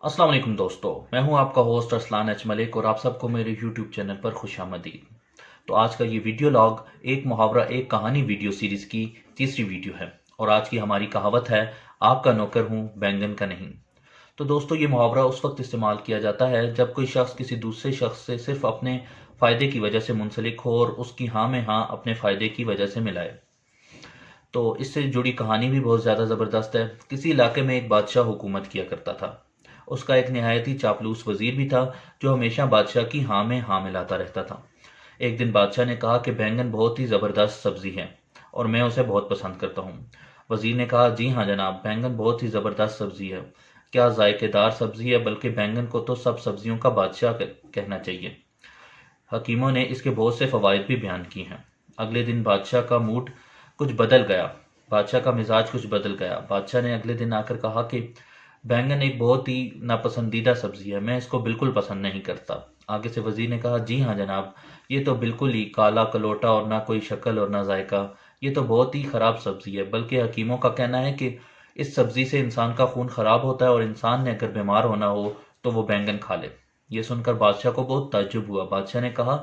अस्सलाम वालेकुम दोस्तों, मैं हूं आपका होस्ट अरसलान एच मलिक और आप सबको मेरे यूट्यूब चैनल पर खुशामदीद। तो आज का ये वीडियो लॉग एक मुहावरा एक कहानी वीडियो सीरीज की तीसरी वीडियो है और आज की हमारी कहावत है, आपका नौकर हूं बैंगन का नहीं। तो दोस्तों, ये मुहावरा उस वक्त इस्तेमाल किया जाता है जब कोई शख्स किसी दूसरे शख्स से सिर्फ अपने फ़ायदे की वजह से मुंसलिक हो और उसकी हाँ में हाँ अपने फ़ायदे की वजह से मिलाए। तो इससे जुड़ी कहानी भी बहुत ज़्यादा ज़बरदस्त है। किसी इलाके में एक बादशाह हुकूमत किया करता था। उसका एक निहायत ही चापलूस वजीर भी था जो हमेशा बादशाह की हाँ में हाँ मिलाता रहता था। एक दिन बादशाह ने कहा कि बैंगन बहुत ही ज़बरदस्त सब्जी है और मैं उसे बहुत पसंद करता हूँ। वजीर ने कहा, जी हाँ जनाब, बैंगन बहुत ही ज़बरदस्त सब्जी है। क्या जायकेदार सब्जी है, बल्कि बैंगन को तो सब सब्जियों का बादशाह कहना चाहिए। हकीमों ने इसके बहुत से फ़वाइद भी बयान किए हैं। अगले दिन बादशाह का मूड कुछ बदल गया। बादशाह का मिजाज कुछ बदल गया। बादशाह ने अगले दिन आकर कहा कि बैंगन एक बहुत ही नापसंदीदा सब्जी है, मैं इसको बिल्कुल पसंद नहीं करता। आगे से वजीर ने कहा, जी हाँ जनाब, ये तो बिल्कुल ही काला कलोटा और ना कोई शक्ल और ना जायका। ये तो बहुत ही ख़राब सब्जी है, बल्कि हकीमों का कहना है कि इस सब्जी से इंसान का खून ख़राब होता है और इंसान ने अगर बीमार होना हो तो वो बैंगन खा ले। ये सुनकर बादशाह को बहुत ताज्जुब हुआ। बादशाह ने कहा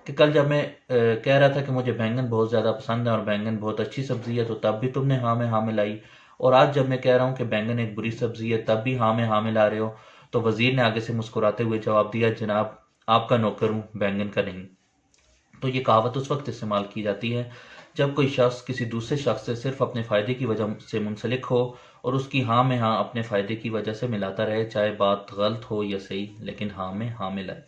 कि कल जब मैं कह रहा था कि मुझे बैंगन बहुत ज़्यादा पसंद है और बैंगन बहुत अच्छी सब्ज़ी है, तो तब भी तुमने हाँ में हाँ मिलाई, और आज जब मैं कह रहा हूँ कि बैंगन एक बुरी सब्ज़ी है तब भी हाँ में हाँ मिला रहे हो। तो वज़ीर ने आगे से मुस्कुराते हुए जवाब दिया, जनाब, आपका नौकर हूँ, बैंगन का नहीं। तो ये कहावत उस वक्त इस्तेमाल की जाती है जब कोई शख्स किसी दूसरे शख्स से सिर्फ अपने फ़ायदे की वजह से मुंसलिक हो और उसकी हाँ में हाँ अपने फ़ायदे की वजह से मिलाता रहे, चाहे बात गलत हो या सही, लेकिन हाँ में हाँ मिलाए।